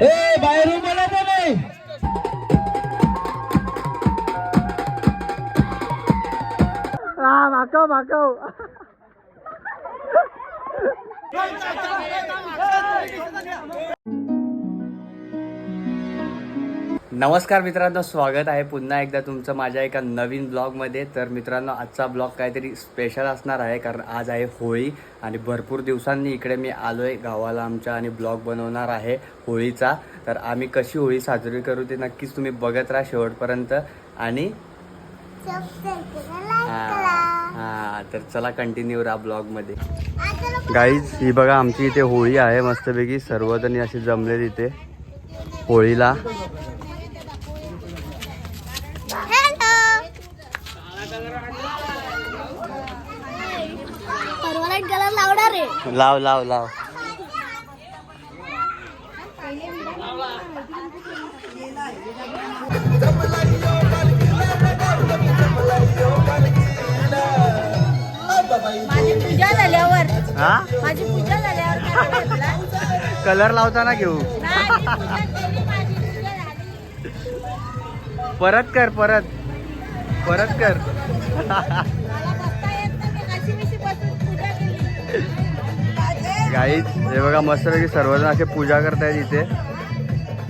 ए बाहेरून बोलायचं नाही. माकव माकव. नमस्कार मित्रांनो, स्वागत आहे पुन्हा एकदा तुमचं माझ्या एका नवीन ब्लॉगमध्ये. तर मित्रांनो, आजचा ब्लॉग काहीतरी स्पेशल असणार आहे, कारण आज आहे होळी आणि भरपूर दिवसांनी इकडे मी आलो आहे गावाला आमच्या आणि ब्लॉग बनवणार आहे होळीचा. तर आम्ही कशी होळी साजरी करू ते नक्कीच तुम्ही बघत राहा शेवटपर्यंत. आणि हां, तर चला कंटिन्यू राहा ब्लॉगमध्ये. गाईज, ही बघा आमची इथे होळी आहे मस्तपैकी. सर्वजणी अशी जमले तिथे होळीला. लाव लाव लाव. माझी पूजा झाल्यावर हा, माझी पूजा झाल्यावर कलर लावताना घेऊ. परत कर, परत परत कर. गाईज, हे बघा मस्तपैकी सर्वजण असे पूजा करतायत इथे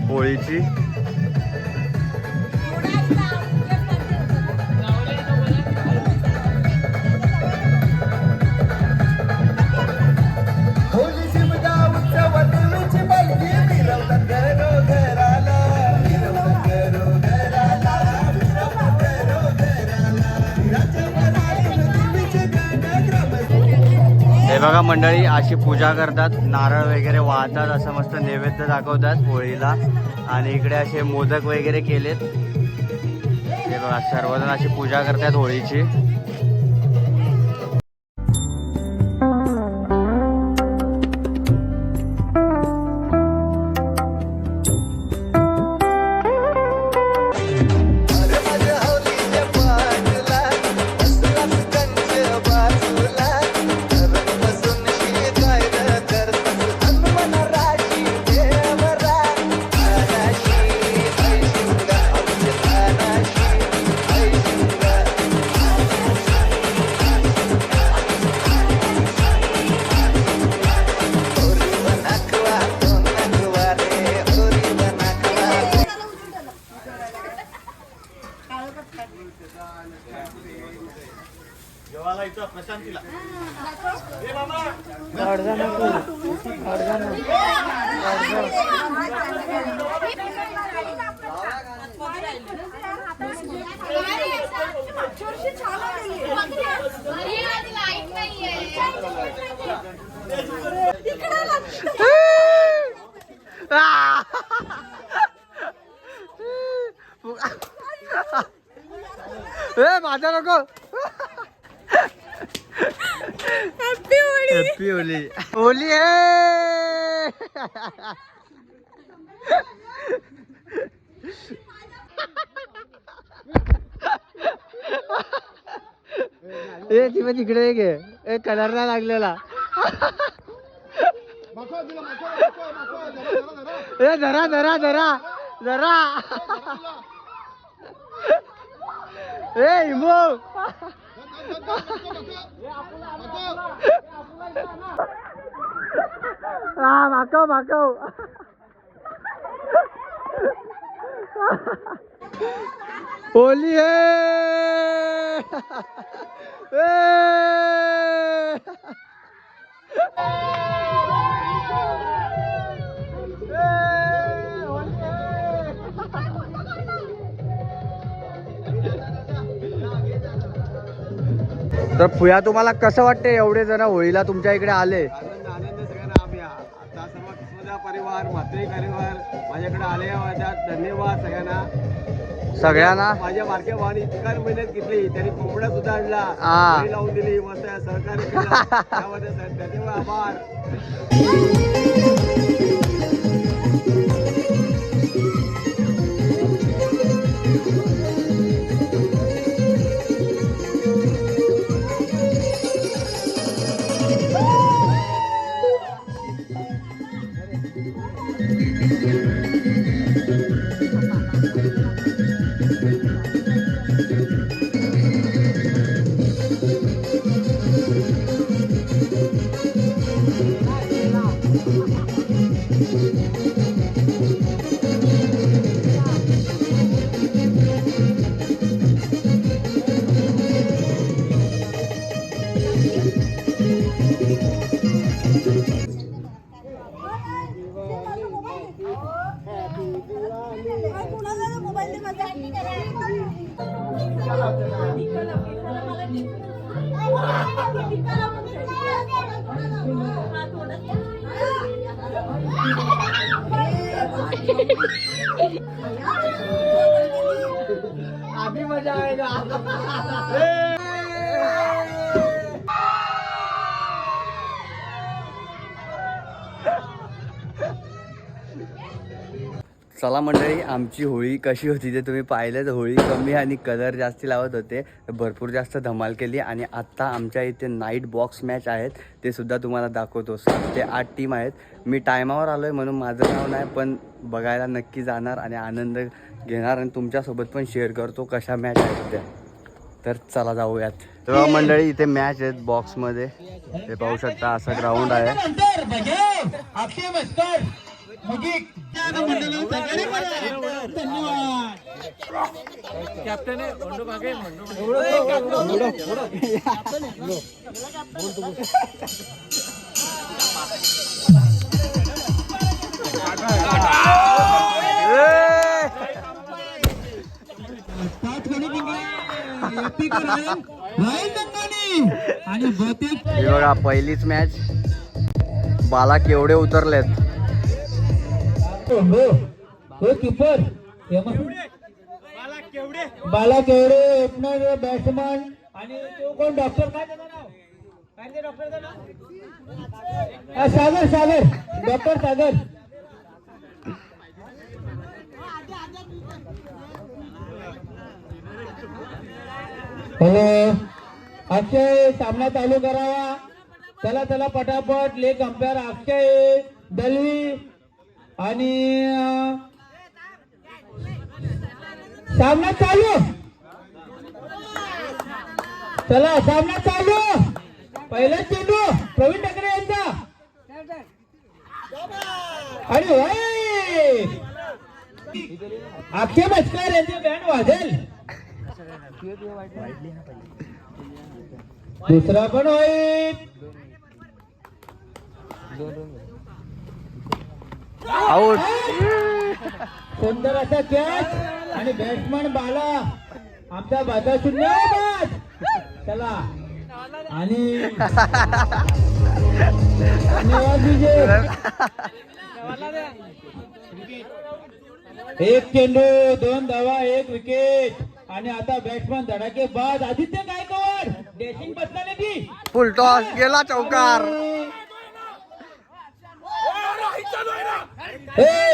होळीची. हे बघा मंडळी अशी पूजा करतात, नारळ वगैरे वाहतात, असं मस्त नैवेद्य दाखवतात होळीला. आणि इकडे असे मोदक वगैरे केलेत. हे बघा सर्वजण अशी पूजा करतात होळीची. माझा नको. Happy Holy. होली आहे. ए ती पण तिकडे घे. ए कलर नाही लागलेला. ए धरा धरा धरा धरा. ए इमो. माकव माकव. होली है. तर पुया, तुम्हाला कसं वाटते एवढे जण होळीला तुमच्या इकडे आले? आनंद सगळ्यांना. आम्ही आता सर्व परिवार, म्हात्रे परिवार माझ्याकडे आले. धन्यवाद सगळ्यांना. माझ्या बारक्या भावाने इतका मेहनत घेतली, त्यांनी कोंबड्या सुद्धा आणला, लावून दिली, मस्त सहकार्य केलं. त्यामध्ये धन्यवाद, आभार. अभी मजा आएगा. चला मंडळी, आमची होळी कशी होती ते तुम्ही पाहिलं. तर होळी कमी आणि कलर जास्ती लावत होते, भरपूर जास्त धमाल केली. आणि आत्ता आमच्या इथे नाईट बॉक्स मॅच आहेत, ते सुद्धा तुम्हाला दाखवतो. 7 ते 8 टीम आहेत. मी टायमावर आलो आहे म्हणून माझं नाव नाही, पण बघायला नक्की जाणार आणि आनंद घेणार आणि तुमच्यासोबत पण शेअर करतो कशा मॅच आहेत त्या. तर चला जाऊयात. तर मंडळी इथे मॅच आहेत बॉक्समध्ये, ते पाहू शकता. असं ग्राउंड आहे. आणि हे बघा पहिलीच मॅच. बाला केवढे उतरलेत. हो कीपर बाला केवढे ओपनर बॅट्समन. आणि तो कोण डॉक्टर, काय त्याचं नाव, काय ते डॉक्टरचं नाव, सागर सागर डॉक्टर सागर. हॅलो अक्षय, सामना चालू करावा. चला चला पटापट. लेग अंपायर अक्षय दलवी. आणि सामना चालू. चला सामना चालू. पहिला चेंडू प्रवीण ठाकरे यांचा. आणि होय अक्षय मस्कर यांचे बँड वाजेल. दुसरा पण होईल. आऊट. सुंदर असा कॅच. आणि बॅट्समन बाला आमचा बाजा 0. चला आणि धन्यवाद विजय. एक चेंडू 2 धावा 1 विकेट. आणि आता बॅट्समन धडाके बाद आदित्य गायकवाड डॅशिंग बसला की फुल टॉस गेला, चौकार.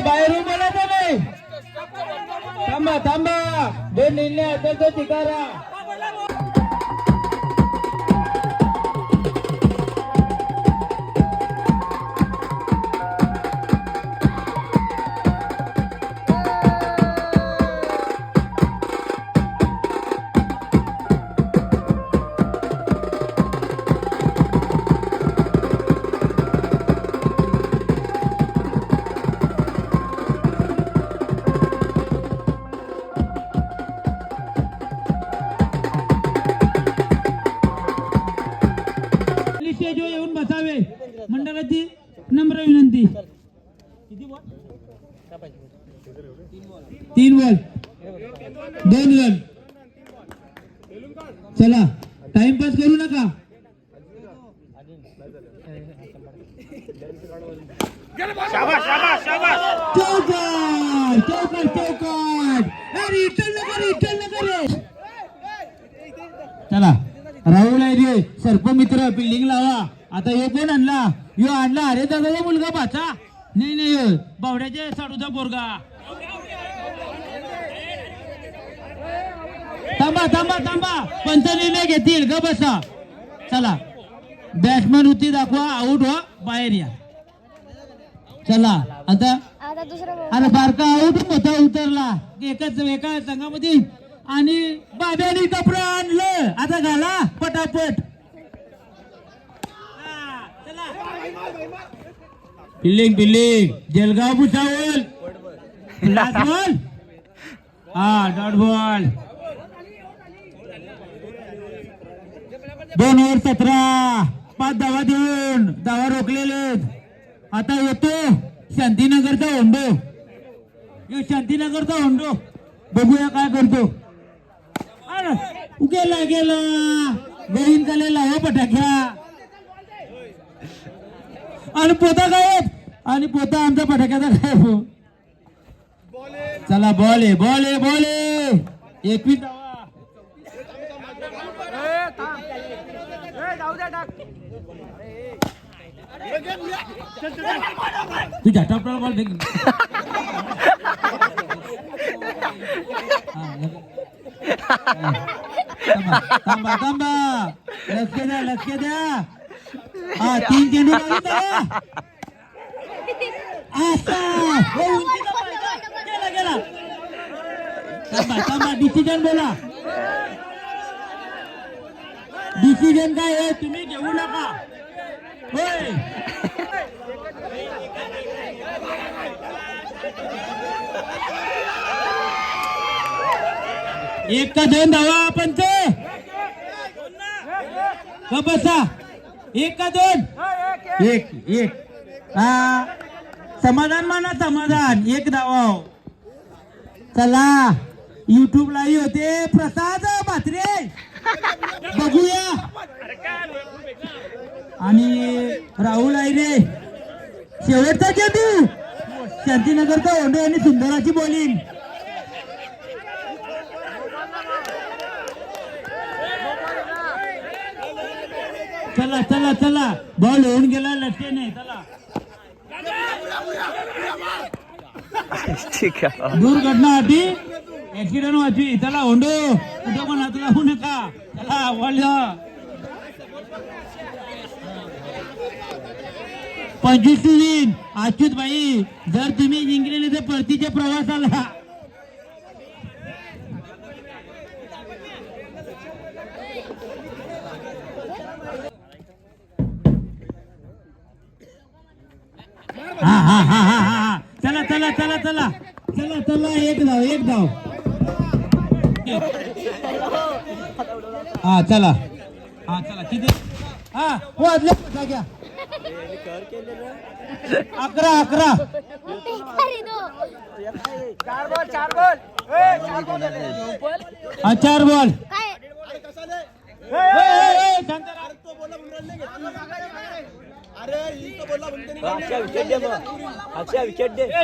बाहेरून बोलायचं नाही. थांबा थांबा. 2 निर्णय असेल तो स्वीकारा. स्टेजवर येऊन बसावे मंडळाची नम्र विनंती. 3 बॉल 2 रन. चला टाइमपास करू नका. चौकार चौकार चौकार. रिटर्न नका. चला राहुल आहे सर्पमित्र फिल्डिंग लावा. आता यो कोण आणला, यो आणला अरे दादाचा मुलगा बाचा. नाही नाही बावड्याचे साडूचा पोरगा. थांबा थांबा थांबा. पंच निर्णय घेतील, ग बसा. चला बॅट्समन होती दाखवा. आउट व्हा, बाहेर या. चला आता अरे बारका आउट होता, उतरला एका संघामध्ये. आणि बाब्याने कपडे आणलं. आता घाला पटापट. Building Jalgaon Bhusawal. Last ball. Dot ball. 2 over 17. 5 धावा देऊन धावा रोखलेले. आता येतो शांतीनगरचा होंडो. शांतीनगरचा होंडो बघूया काय करतो. गेला गेला गोविंद झालेला हो पटाक्या आणि पोता गायब आणि पोता आमचा पटाक्याचा गायब हो. चला बॉल आहे बॉल आहे बॉल आहे 21 धावा. तुझ्या टॉपला बॉल फेक. थांबा थांबा लक्ष द्या हा 3 चेंडू गेला थांबा डिसिजन बोला. डिसिजन काय आहे तुम्ही घेऊ नका होय. एक का 2 धावा पंच बसा 1 का 2 एक समाधान माना समाधान 1 धावा. चला YouTube लाईव्ह होते प्रसाद म्हात्रे बघूया आणि राहुल आयरे शेवटचा चेंडू शांतीनगरचा ओंडे आणि सुंदराची बॉलिंग. चला चला चला बॉल होऊन गेला लक्ष नाही. चला ठीक आहे. दुर्घटना होती ऍक्सिडेंट व्हायची. चला होंडो कुठं पण हात लावू नका. चला बॉल 25 विन अच्युत भाई जर तुम्ही जिंकले तर परतीच्या प्रवासाला. हा चला चला चला चला चला चला 1 धाव हा चला किती हो आदल्या घ्या 11 4 बॉल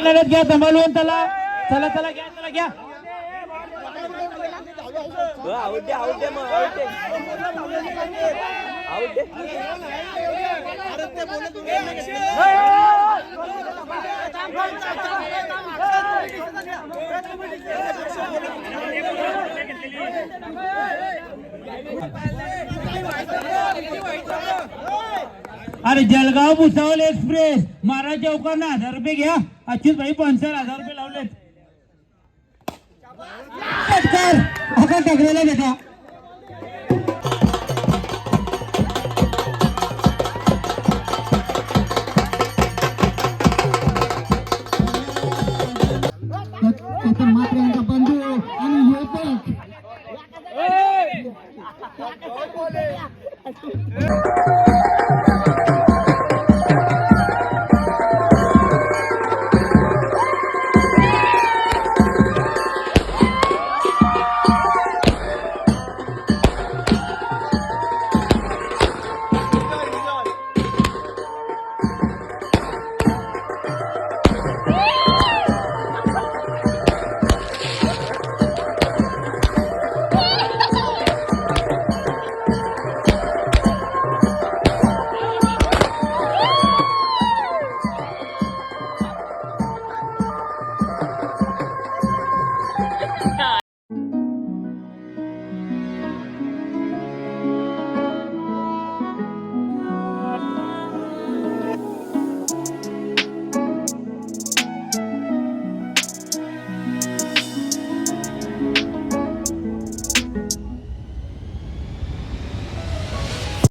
लढत घ्या संभाळून. चला चला चला घ्या चला घ्या. अरे जळगाव भुसावळ एक्सप्रेस महाराज चौकांना 1000 रुपये घ्या. अच्युत भाई 1000 रुपये लावलेत. टाकलेला बेटा